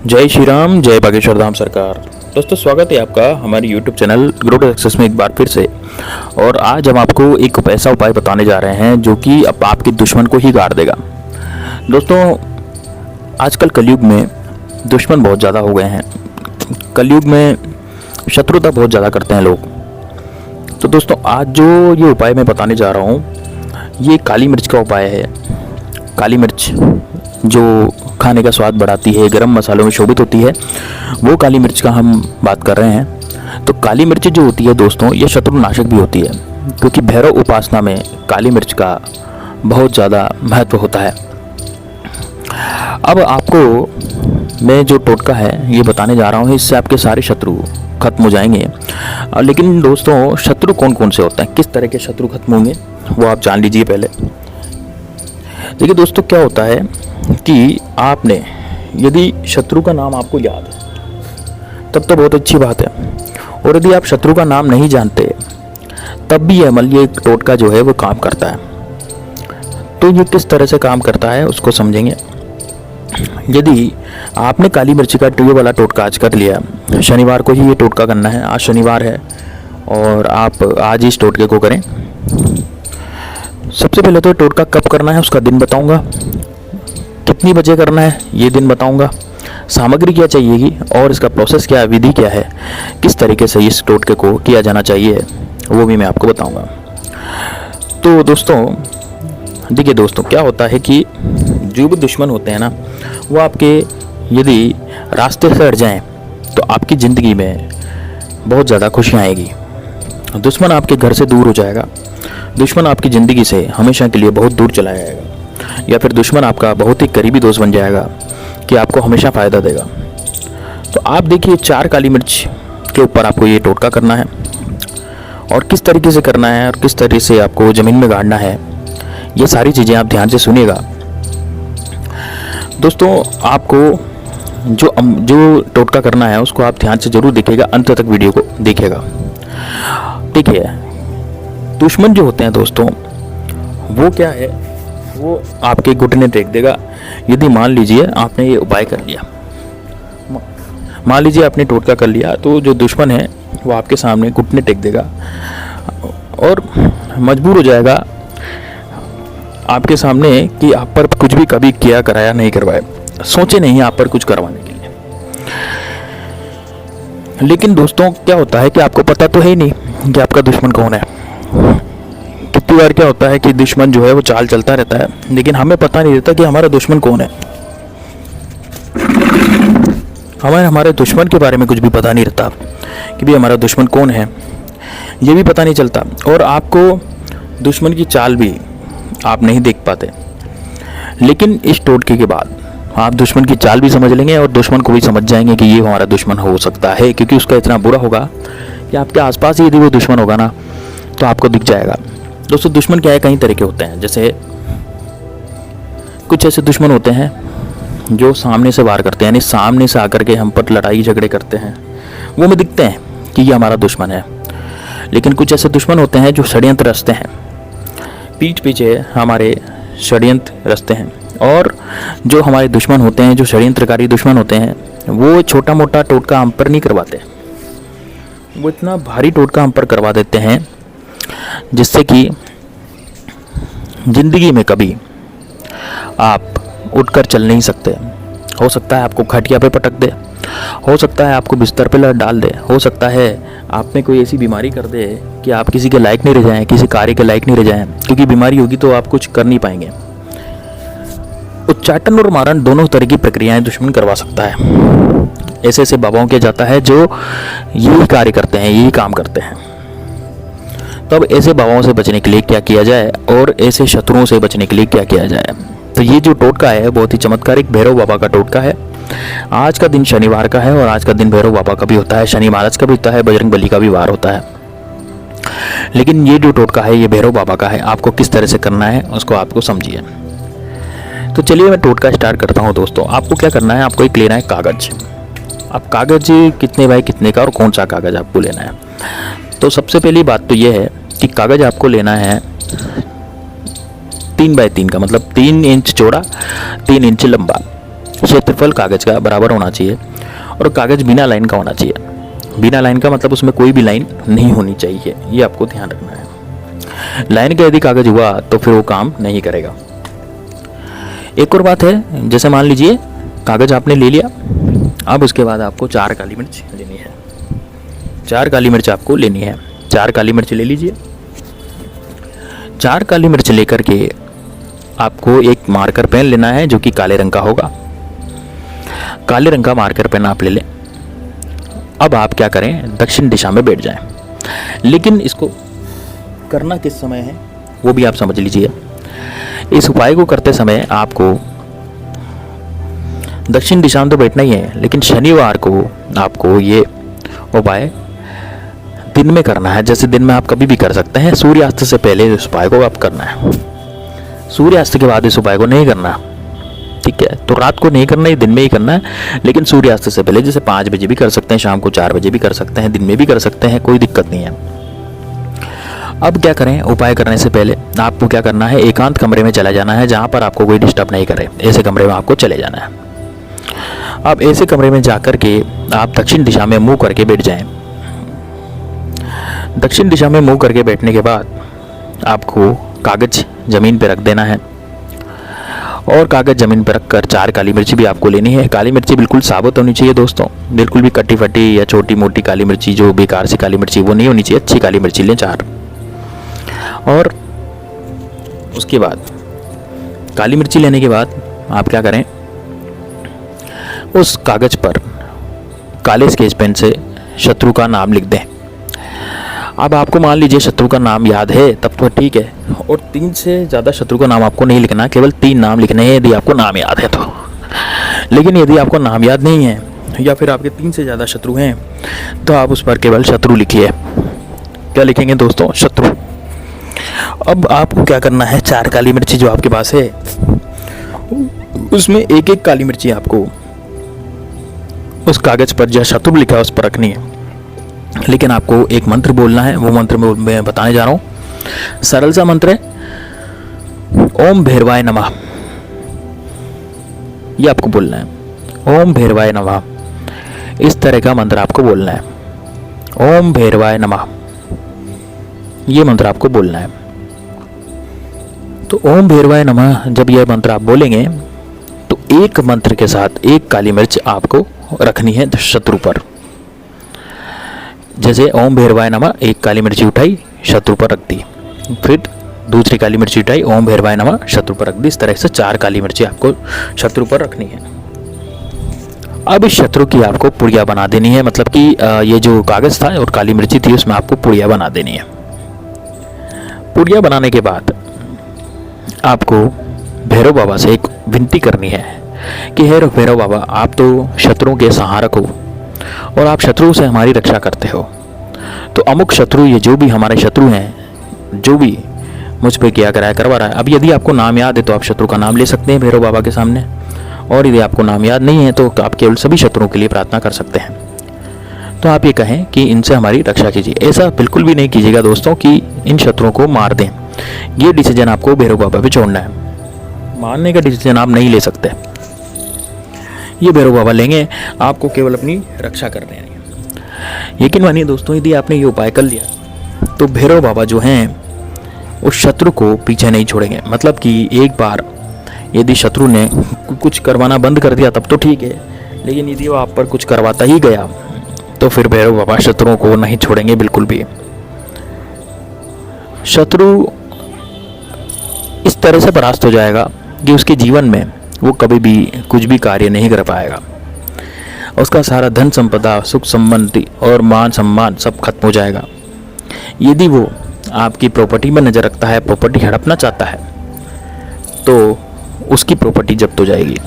जय श्री राम, जय बागेश्वर धाम सरकार। दोस्तों, स्वागत है आपका हमारे YouTube channel grow to success में एक बार फिर से। और आज हम आपको एक ऐसा उपाय बताने जा रहे हैं जो कि अब आपके दुश्मन को ही गाड़ देगा। दोस्तों, आजकल कलयुग में दुश्मन बहुत ज़्यादा हो गए हैं। कलयुग में शत्रुता बहुत ज़्यादा करते हैं लोग। तो दोस्तों, आज जो ये उपाय मैं बताने जा रहा हूँ, ये काली मिर्च का उपाय है। काली मिर्च जो खाने का स्वाद बढ़ाती है, गरम मसालों में शोभित होती है, वो काली मिर्च का हम बात कर रहे हैं। तो काली मिर्च जो होती है दोस्तों, ये शत्रुनाशक भी होती है, क्योंकि भैरव उपासना में काली मिर्च का बहुत ज़्यादा महत्व होता है। अब आपको मैं जो टोटका है ये बताने जा रहा हूँ, इससे आपके सारे शत्रु खत्म हो जाएंगे। लेकिन दोस्तों, शत्रु कौन कौन से होते हैं, किस तरह के शत्रु खत्म होंगे, वो आप जान लीजिए पहले। देखिए दोस्तों, क्या होता है कि आपने यदि शत्रु का नाम आपको याद है तब तो बहुत अच्छी बात है, और यदि आप शत्रु का नाम नहीं जानते तब भी ये टोटका जो है वो काम करता है। तो ये किस तरह से काम करता है उसको समझेंगे। यदि आपने काली मिर्ची का ये वाला टोटका आज कर लिया, शनिवार को ही ये टोटका करना है, आज शनिवार है और आप आज इस टोटके को करें। सबसे पहले तो टोटका कब करना है उसका दिन बताऊंगा, कितनी बजे करना है ये दिन बताऊंगा, सामग्री क्या चाहिएगी और इसका प्रोसेस क्या है, विधि क्या है, किस तरीके से इस टोटके को किया जाना चाहिए वो भी मैं आपको बताऊंगा। तो दोस्तों देखिए दोस्तों, क्या होता है कि जो भी दुश्मन होते हैं ना, वो आपके यदि रास्ते से हट जाएं तो आपकी ज़िंदगी में बहुत ज़्यादा खुशियाँ आएगी। दुश्मन आपके घर से दूर हो जाएगा, दुश्मन आपकी ज़िंदगी से हमेशा के लिए बहुत दूर चला जाएगा, या फिर दुश्मन आपका बहुत ही करीबी दोस्त बन जाएगा कि आपको हमेशा फ़ायदा देगा। तो आप देखिए, 4 काली मिर्च के ऊपर आपको ये टोटका करना है, और किस तरीके से करना है और किस तरीके से आपको ज़मीन में गाड़ना है, ये सारी चीज़ें आप ध्यान से सुनिएगा। दोस्तों, आपको जो टोटका करना है उसको आप ध्यान से ज़रूर देखिएगा, अंत तक वीडियो को देखिएगा, ठीक है। दुश्मन जो होते हैं दोस्तों, वो क्या है, वो आपके घुटने टेक देगा। यदि मान लीजिए आपने ये उपाय कर लिया, मान लीजिए आपने टोटका कर लिया, तो जो दुश्मन है वो आपके सामने घुटने टेक देगा और मजबूर हो जाएगा आपके सामने कि आप पर कुछ भी कभी किया कराया नहीं करवाए, सोचे नहीं आप पर कुछ करवाने के लिए। लेकिन दोस्तों, क्या होता है कि आपको पता तो है ही नहीं कि आपका दुश्मन कौन है। कितनी बार क्या होता है कि दुश्मन जो है वो चाल चलता रहता है, लेकिन हमें पता नहीं रहता कि हमारा दुश्मन कौन है। हमारे दुश्मन के बारे में कुछ भी पता नहीं रहता कि भी हमारा दुश्मन कौन है, ये भी पता नहीं चलता। और आपको दुश्मन की चाल भी आप नहीं देख पाते। लेकिन इस टोटके के बाद आप दुश्मन की चाल भी समझ लेंगे और दुश्मन को भी समझ जाएंगे कि ये हमारा दुश्मन हो सकता है, क्योंकि उसका इतना बुरा होगा कि आपके आसपास ही यदि वो दुश्मन होगा ना तो आपको दिख जाएगा। दोस्तों, दुश्मन क्या है, कई तरह के होते हैं। जैसे कुछ ऐसे दुश्मन होते हैं जो सामने से वार करते हैं, यानी सामने से आकर के हम पर लड़ाई झगड़े करते हैं, वो हमें दिखते हैं कि ये हमारा दुश्मन है। लेकिन कुछ ऐसे दुश्मन होते हैं जो षड्यंत्र रचते हैं, पीठ पीछे हमारे षड्यंत्र रचते हैं। और जो हमारे दुश्मन होते हैं, जो षड्यंत्रकारी दुश्मन होते हैं, वो छोटा मोटा टोटका हम पर नहीं करवाते, वो इतना भारी टोटका हम पर करवा देते हैं जिससे कि ज़िंदगी में कभी आप उठकर चल नहीं सकते। हो सकता है आपको खटिया पे पटक दे, हो सकता है आपको बिस्तर पे डाल दे, हो सकता है आप में कोई ऐसी बीमारी कर दे कि आप किसी के लायक नहीं रह जाएं, किसी कार्य के लायक नहीं रह जाएं, क्योंकि बीमारी होगी तो आप कुछ कर नहीं पाएंगे। उच्चाटन और मारण दोनों तरह की प्रक्रियाएं दुश्मन करवा सकता है। ऐसे ऐसे बाबाओं के जाता है जो यही कार्य करते हैं, यही काम करते हैं। तब ऐसे बाबाओं से बचने के लिए क्या किया जाए और ऐसे शत्रुओं से बचने के लिए क्या किया जाए। तो ये जो टोटका है बहुत ही चमत्कारिक भैरव बाबा का टोटका है। आज का दिन शनिवार का है और आज का दिन भैरव बाबा का भी होता है, शनि महाराज का भी होता है, बजरंग बली का भी वार होता है। लेकिन ये जो टोटका है ये भैरव बाबा का है। आपको किस तरह से करना है उसको आपको समझिए। तो चलिए मैं टोटका स्टार्ट करता हूँ। दोस्तों, आपको क्या करना है, आपको एक लेना है कागज। अब कागज कितने बाय कितने का और कौन सा कागज आपको लेना है। तो सबसे पहली बात तो ये है कि कागज आपको लेना है 3 बाय 3 का, मतलब 3 इंच चौड़ा 3 इंच लंबा। क्षेत्रफल कागज का बराबर होना चाहिए और कागज बिना लाइन का होना चाहिए। बिना लाइन का मतलब उसमें कोई भी लाइन नहीं होनी चाहिए, ये आपको ध्यान रखना है। लाइन का यदि कागज हुआ तो फिर वो काम नहीं करेगा। एक और बात है, जैसे मान लीजिए कागज आपने ले लिया, अब उसके बाद आपको 4 काली मिर्च लेनी है। 4 काली मिर्च आपको लेनी है। 4 काली मिर्च ले लीजिए। 4 काली मिर्च लेकर के आपको एक मार्कर पेन लेना है जो कि काले रंग का होगा। काले रंग का मार्कर पेन आप ले लें। अब आप क्या करें, दक्षिण दिशा में बैठ जाएं। लेकिन इसको करना किस समय है वो भी आप समझ लीजिए। इस उपाय को करते समय आपको दक्षिण दिशा में तो बैठना ही है, लेकिन शनिवार को आपको ये उपाय दिन में करना है। जैसे दिन में आप कभी भी कर सकते हैं, सूर्यास्त से पहले इस उपाय को आप करना है। सूर्यास्त के बाद इस उपाय को नहीं करना, ठीक है। तो रात को नहीं करना है, दिन में ही करना है, लेकिन सूर्यास्त से पहले। जैसे 5 बजे भी कर सकते हैं, शाम को 4 बजे भी कर सकते हैं, दिन में भी कर सकते हैं, कोई दिक्कत नहीं है। अब क्या करें, उपाय करने से पहले आपको क्या करना है, एकांत कमरे में चला जाना है जहाँ पर आपको कोई डिस्टर्ब नहीं करे। ऐसे कमरे में आपको चले जाना है। अब ऐसे कमरे में जाकर के आप दक्षिण दिशा में मुंह करके बैठ जाएं। दक्षिण दिशा में मुंह करके बैठने के बाद आपको कागज ज़मीन पर रख देना है और कागज ज़मीन पर रखकर 4 काली मिर्ची भी आपको लेनी है। काली मिर्ची बिल्कुल साबुत होनी चाहिए दोस्तों, बिल्कुल भी कटी फटी या छोटी मोटी काली मिर्ची जो बेकार सी काली मिर्ची वो नहीं होनी चाहिए। अच्छी काली मिर्ची लें 4। और उसके बाद काली मिर्ची लेने के बाद आप क्या करें, उस कागज पर काले स्केच पेन से शत्रु का नाम लिख दें। अब आपको मान लीजिए शत्रु का नाम याद है तब तो ठीक है, और 3 से ज़्यादा शत्रु का नाम आपको नहीं लिखना, केवल 3 नाम लिखने हैं यदि आपको नाम याद है तो। लेकिन यदि आपको नाम याद नहीं है या फिर आपके 3 से ज़्यादा शत्रु हैं तो आप उस पर केवल शत्रु लिखिए। क्या लिखेंगे दोस्तों, शत्रु। अब आपको क्या करना है, 4 काली मिर्ची जो आपके पास है उसमें एक एक काली मिर्ची आपको उस कागज पर जहाँ शत्रु लिखा है उस पर रखनी है। लेकिन आपको एक मंत्र बोलना है, वो मंत्र मैं बताने जा रहा हूँ। सरल सा मंत्र है, ओम भैरवाय नमः। ये आपको बोलना है, ओम भैरवाय नमः। इस तरह का मंत्र आपको बोलना है, ओम भैरवाय नमः। ये मंत्र आपको बोलना है। तो ओम भैरवाय नमः जब यह मंत्र आप बोलेंगे तो एक मंत्र के साथ एक काली मिर्च आपको रखनी है शत्रु पर। जैसे ओम भैरवाय नमः, एक काली मिर्ची उठाई शत्रु पर रख दी, फिर दूसरी काली मिर्ची उठाई, ओम भैरवाय नमः, शत्रु पर रख दी। इस तरह से 4 काली मिर्ची आपको शत्रु पर रखनी है। अब इस शत्रु की आपको पुड़िया बना देनी है, मतलब कि ये जो कागज था और काली मिर्ची थी उसमें आपको पुड़िया बना देनी है। पुड़िया बनाने के बाद आपको भैरव बाबा से एक विनती करनी है कि हे भैरव बाबा, आप तो शत्रुओं के संहारक हो और आप शत्रुओं से हमारी रक्षा करते हो। तो अमुक शत्रु, ये जो भी हमारे शत्रु हैं, जो भी मुझ पर किया कराया करवा रहा है। अब यदि आपको नाम याद है तो आप शत्रु का नाम ले सकते हैं भैरव बाबा के सामने, और यदि आपको नाम याद नहीं है तो आप केवल सभी शत्रुओं के लिए प्रार्थना कर सकते हैं। तो आप ये कहें कि इनसे हमारी रक्षा कीजिए। ऐसा बिल्कुल भी नहीं कीजिएगा दोस्तों कि इन शत्रुओं को मार दें। ये डिसीजन आपको भैरव बाबा पे छोड़ना है, मारने का डिसीजन आप नहीं ले सकते। ये भैरव बाबा लेंगे, आपको केवल अपनी रक्षा करनी है। यकीन मानिए दोस्तों, यदि आपने ये उपाय कर लिया तो भैरव बाबा जो हैं उस शत्रु को पीछे नहीं छोड़ेंगे। मतलब कि एक बार यदि शत्रु ने कुछ करवाना बंद कर दिया तब तो ठीक है, लेकिन यदि वो आप पर कुछ करवाता ही गया तो फिर भैरव बाबा शत्रुओं को नहीं छोड़ेंगे बिल्कुल भी। शत्रु इस तरह से परास्त हो जाएगा कि उसके जीवन में वो कभी भी कुछ भी कार्य नहीं कर पाएगा। उसका सारा धन संपदा, सुख संबंधी और मान सम्मान सब खत्म हो जाएगा। यदि वो आपकी प्रॉपर्टी में नज़र रखता है, प्रॉपर्टी हड़पना चाहता है, तो उसकी प्रॉपर्टी जब्त हो जाएगी।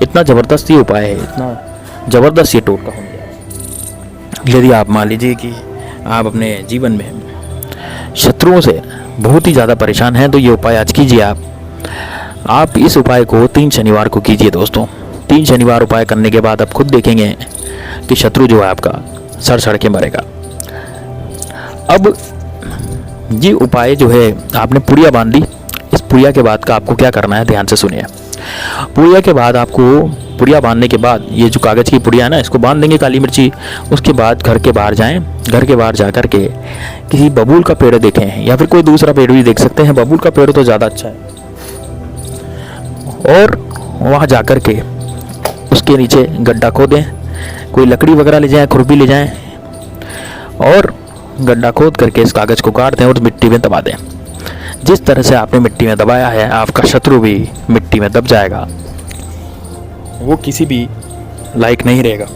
इतना ज़बरदस्त ये उपाय है, इतना ज़बरदस्त ये टोटका हो गया। यदि आप मान लीजिए कि आप अपने जीवन में शत्रुओं से बहुत ही ज़्यादा परेशान हैं तो ये उपाय आज कीजिए। आप इस उपाय को 3 शनिवार को कीजिए दोस्तों। 3 शनिवार उपाय करने के बाद आप खुद देखेंगे कि शत्रु जो है आपका सड़ सड़ के मरेगा। अब ये उपाय जो है आपने पुड़िया बांध ली। इस पुड़िया के बाद का आपको क्या करना है, ध्यान से सुनिए। पुड़िया के बाद आपको पुड़िया बांधने के बाद ये जो कागज़ की पुड़िया है ना, इसको बांध देंगे काली मिर्ची। उसके बाद घर के बाहर जाएं, घर के बाहर जा कर के किसी बबूल का पेड़ देखें या फिर कोई दूसरा पेड़ भी देख सकते हैं, बबूल का पेड़ तो ज़्यादा अच्छा है। और वहाँ जा कर के उसके नीचे गड्ढा खोदें, कोई लकड़ी वगैरह ले जाएं, खुरपी ले जाएं और गड्ढा खोद करके इस कागज़ को काट दें और मिट्टी में दबा दें। जिस तरह से आपने मिट्टी में दबाया है, आपका शत्रु भी मिट्टी में दब जाएगा, वो किसी भी लायक नहीं रहेगा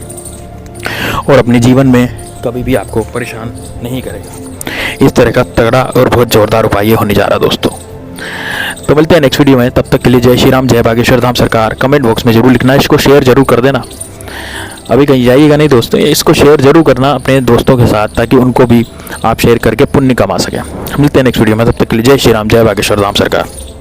और अपने जीवन में कभी भी आपको परेशान नहीं करेगा। इस तरह का तगड़ा और बहुत ज़ोरदार उपाय ये होने जा रहा है दोस्तों। तो मिलते हैं नेक्स्ट वीडियो में, तब तक के लिए जय श्री राम, जय बागेश्वर धाम सरकार। कमेंट बॉक्स में जरूर लिखना, इसको शेयर जरूर कर देना। अभी कहीं जाइएगा नहीं दोस्तों, इसको शेयर जरूर करना अपने दोस्तों के साथ, ताकि उनको भी आप शेयर करके पुण्य कमा सकें। मिलते हैं नेक्स्ट वीडियो में, तब तक के लिए जय श्री राम, जय बागेश्वर धाम सरकार।